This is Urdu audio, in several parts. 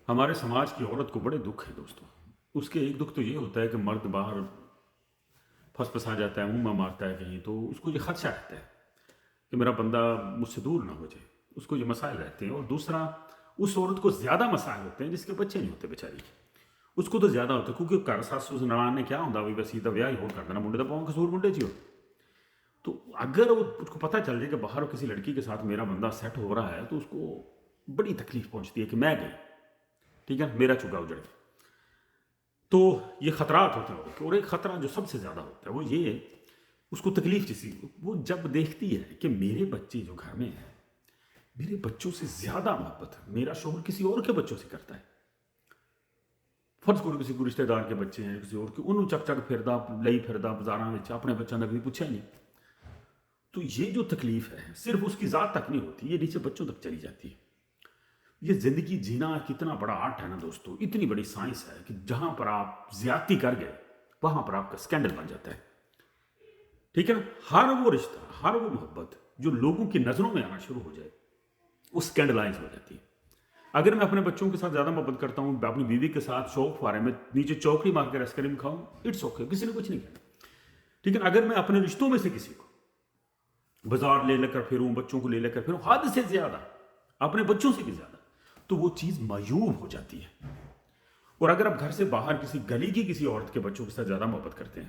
ہمارے سماج کی عورت کو بڑے دکھ ہے دوستوں. اس کے ایک دکھ تو یہ ہوتا ہے کہ مرد باہر پھنس پھنسا جاتا ہے، منہ میں مارتا ہے کہیں، تو اس کو یہ خدشہ رہتا ہے کہ میرا بندہ مجھ سے دور نہ ہو جائے. اس کو یہ مسائل رہتے ہیں. اور دوسرا، اس عورت کو زیادہ مسائل ہوتے ہیں جس کے بچے نہیں ہوتے بیچاری. اس کو تو زیادہ ہوتا ہے کیونکہ گھر ساس نڑان نے کیا ہوتا بھی بس سیدھا ویاہ ہی ہو کر دینا، منڈے کا پاؤں قصور منڈے جی ہو. تو اگر اس کو پتہ چل جائے کہ باہر کسی لڑکی کے ساتھ میرا بندہ سیٹ ہو رہا ہے تو اس کو بڑی تکلیف پہنچتی ہے کہ میں گئی، ٹھیک ہے، میرا چگا اجڑ گیا. تو یہ خطرات ہوتے ہیں. اور ایک خطرہ جو سب سے زیادہ ہوتا ہے وہ یہ ہے، اس کو تکلیف جیسی وہ جب دیکھتی ہے کہ میرے بچے جو گھر میں ہیں، میرے بچوں سے زیادہ محبت میرا شوہر کسی اور کے بچوں سے کرتا ہے. فرض کرو کسی کو رشتہ دار کے بچے ہیں، کسی اور کے، انہوں چک چک پھردا لئی پھردا بازاراں وچ، اپنے بچوں کا کبھی پوچھا ہی نہیں. تو یہ جو تکلیف ہے صرف اس کی ذات تک نہیں ہوتی، یہ نیچے بچوں تک چلی جاتی ہے. یہ زندگی جینا کتنا بڑا آرٹ ہے نا دوستو، اتنی بڑی سائنس ہے کہ جہاں پر آپ زیادتی کر گئے وہاں پر آپ کا سکینڈل بن جاتا ہے. ٹھیک ہے نا. ہر وہ رشتہ، ہر وہ محبت جو لوگوں کی نظروں میں آنا شروع ہو جائے وہ سکینڈلائز ہو جاتی ہے. اگر میں اپنے بچوں کے ساتھ زیادہ محبت کرتا ہوں، اپنی بیوی کے ساتھ شوق فارے میں نیچے چوکڑی مار کے آئس کریم کھاؤں، اٹس اوکے، کسی نے کچھ نہیں کہا. ٹھیک ہے نا. اگر میں اپنے رشتوں میں سے کسی کو بازار لے لے کر پھروں، بچوں کو لے لے کر پھروں، حد سے زیادہ، اپنے بچوں سے بھی زیادہ، تو وہ چیز معیوب ہو جاتی ہے. اور اگر آپ گھر سے باہر کسی گلی کی کسی عورت کے بچوں کے ساتھ زیادہ محبت کرتے ہیں،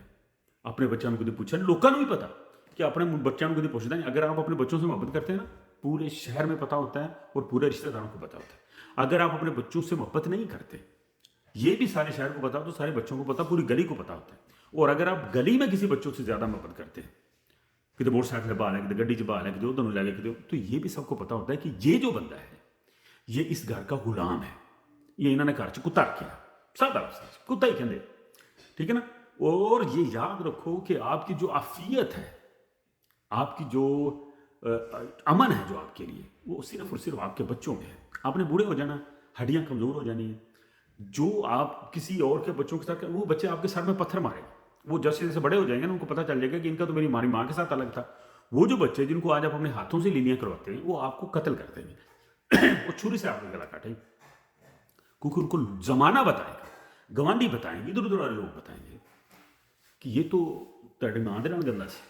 اپنے بچوں کو کدی پوچھا، لوگوں کو بھی پتا کہ اپنے بچوں کو کدی پوچھتا نہیں. اگر آپ اپنے بچوں سے محبت کرتے ہیں نا، پورے شہر میں پتا ہوتا ہے اور پورے رشتہ داروں کو پتا ہوتا ہے. اگر آپ اپنے بچوں سے محبت نہیں کرتے، یہ بھی سارے شہر کو پتا ہو، تو سارے بچوں کو پتا، پوری گلی کو پتا ہوتا ہے. اور اگر آپ گلی میں کسی بچوں سے زیادہ محبت کرتے ہیں، کتنے موٹر سائیکل بال ہے، کتنے گڈی چ بال ہے، کتنے ادھر لے گئے، تو یہ بھی سب کو پتا ہوتا ہے کہ یہ جو بندہ ہے یہ اس گھر کا غلام ہے. یہ انہوں نے گھر چ کتا رکھا، سادہ کتا ہی کہتے. ٹھیک ہے نا. اور یہ یاد رکھو کہ آپ کی جو عافیت ہے، آپ کی جو امن ہے جو آپ کے لیے، وہ صرف اور صرف آپ کے بچوں میں ہے. آپ نے بوڑھے ہو جانا، ہڈیاں کمزور ہو جانی ہیں. جو آپ کسی اور کے بچوں کے ساتھ، وہ بچے آپ کے سر میں پتھر مارے گا. وہ جیسے جیسے بڑے ہو جائیں گے نا، ان کو پتہ چل جائے گا کہ ان کا تو میری ماں کے ساتھ الگ تھا. وہ جو بچے جن کو آج آپ اپنے ہاتھوں سے لیلیاں کرواتے ہیں، وہ آپ کو قتل کر دیں گے، وہ چھری سے آپ کا گلا کاٹیں گے. کیونکہ ان کو زمانہ بتائے گا، گوانڈی بتائیں گے، ادھر ادھر والے لوگ بتائیں گے کہ یہ تو تیرے ماں دے نال گندا سی.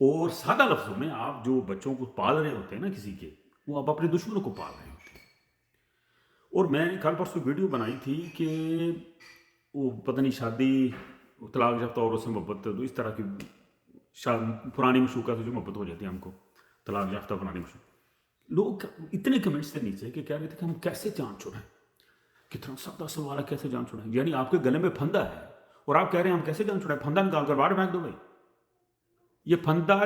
اور سادہ لفظوں میں، آپ جو بچوں کو پال رہے ہوتے ہیں نا کسی کے، وہ آپ اپنے دشمنوں کو پال رہے ہوتے ہیں. اور میں نے کل پرسوں ویڈیو بنائی تھی کہ وہ پتہ نہیں شادی طلاق یافتہ عورت سے محبت، تو اس طرح کی پرانی مشوقہ سے جو محبت ہو جاتی ہے ہم کو، طلاق یافتہ پرانی مشوقہ. لوگ اتنے کمنٹس تھے نیچے کہ کہہ رہے تھے کہ ہم کیسے جان چھوڑیں. کتنا سادہ سوال ہے، کیسے جان چھوڑیں. یعنی آپ کے گلے میں پھندا ہے اور آپ کہہ رہے ہیں ہم کیسے جان چھوڑیں. پھندا نکال کر باہر پھینک دو بھائی. یہ پھندا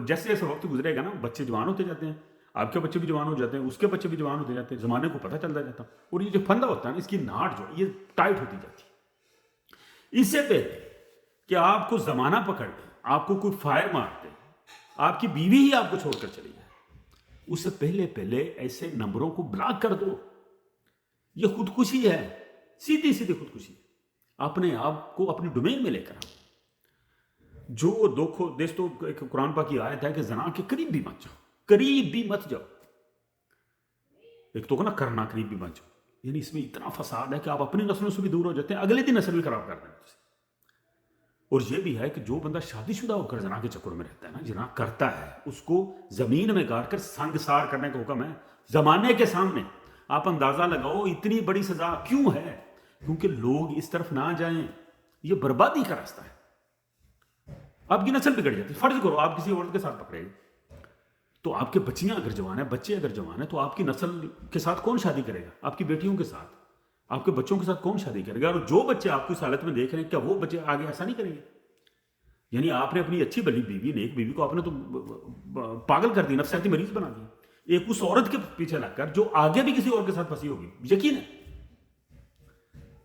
جیسے جیسے وقت گزرے گا نا، بچے جوان ہوتے جاتے ہیں، آپ کے بچے بھی جوان ہو جاتے ہیں، اس کے بچے بھی جوان ہوتے جاتے ہیں، زمانے کو پتہ چلتا جاتا. اور یہ جو پھندا ہوتا ہے نا، اس کی ناٹ جو یہ ٹائٹ ہوتی جاتی ہے. اس سے پہلے کہ آپ کو زمانہ پکڑ لے، آپ کو کوئی فائر مار دے، آپ کی بیوی ہی آپ کو چھوڑ کر چلی جائے، اس سے پہلے ایسے نمبروں کو بلاک کر دو. یہ خودکشی ہے، سیدھی سیدھی خودکشی. اپنے آپ کو اپنی ڈومین میں لے کر آؤ. جو دیکھو دوستو، ایک قرآن پاک کی آیت ہے کہ زنا کے قریب بھی مت جاؤ، قریب بھی مت جاؤ. ایک تو نا کرنا قریب بھی مت جاؤ، یعنی اس میں اتنا فساد ہے کہ آپ اپنی نسلوں سے بھی دور ہو جاتے ہیں، اگلے دن نسل بھی خراب کر دیں گے. اور یہ بھی ہے کہ جو بندہ شادی شدہ ہو کر زنا کے چکر میں رہتا ہے نا، زنا کرتا ہے، اس کو زمین میں گاڑ کر سنگسار کرنے کا حکم ہے زمانے کے سامنے. آپ اندازہ لگاؤ اتنی بڑی سزا کیوں ہے؟ کیونکہ لوگ اس طرف نہ جائیں. یہ بربادی کا راستہ ہے. آپ کی نسل بگڑ جاتی ہے. فرض کرو آپ کسی عورت کے ساتھ پکڑے، تو آپ کے بچیاں اگر جوان ہیں، بچے اگر جوان ہیں، تو آپ کی نسل کے ساتھ کون شادی کرے گا؟ آپ کی بیٹیوں کے ساتھ، آپ کے بچوں کے ساتھ کون شادی کرے گا؟ اور جو بچے آپ کو اس حالت میں دیکھ رہے ہیں، کیا وہ بچے آگے ایسا نہیں کریں گے؟ یعنی آپ نے اپنی اچھی بلی بیوی، نیک بیوی کو آپ نے تو پاگل کر دی، نفسیاتی مریض بنا دیا، ایک اس عورت کے پیچھے لگ کر جو آگے بھی کسی اور کے ساتھ پھنسی ہوگی. یقین ہے.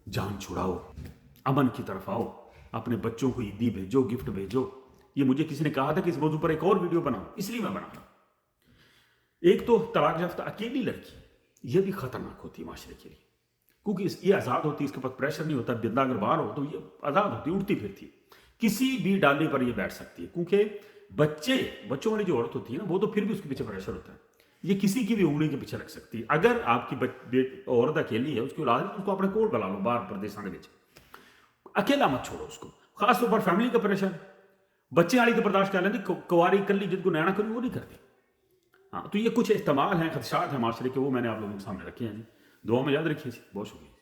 جان چھڑاؤ، امن کی طرف آؤ، اپنے بچوں کو عیدی بھیجو، گفٹ بھیجو. یہ مجھے کسی نے کہا تھا کہ اس موضوع پر ایک اور ویڈیو بناؤ، اس لیے میں بنا رہا ہوں. ایک تو طلاق یافتہ اکیلی لڑکی، یہ بھی خطرناک ہوتی ہے معاشرے کے لیے، کیونکہ یہ آزاد ہوتی ہے، اس کے پاس پریشر نہیں ہوتا. بندہ اگر باہر ہو تو یہ آزاد ہوتی ہے، اٹھتی پھرتی ہے، کسی بھی ڈالی پر یہ بیٹھ سکتی ہے. کیونکہ بچوں والی جو عورت ہوتی ہے نا، وہ تو پھر بھی اس کے پیچھے پریشر ہوتا ہے. یہ کسی کی بھی انگلی کے پیچھے رکھ سکتی ہے. اگر آپ کی عورت اکیلی ہے, اس کی اولاد ہے, تو اس کو اپنے کول بلا لو باہر پردیساں دے وچ, اکیلا مت چھوڑو اس کو. خاص طور پر فیملی کا پریشر, بچے والی تو برداشت کر لیندی, کواری کلی جن کو نینا کروں وہ نہیں کرتی. ہاں, تو یہ کچھ احتمال ہیں, خدشات ہیں معاشرے کے, وہ میں نے آپ لوگوں کے سامنے رکھے ہیں. دعا میں یاد رکھیے. بہت شکریہ.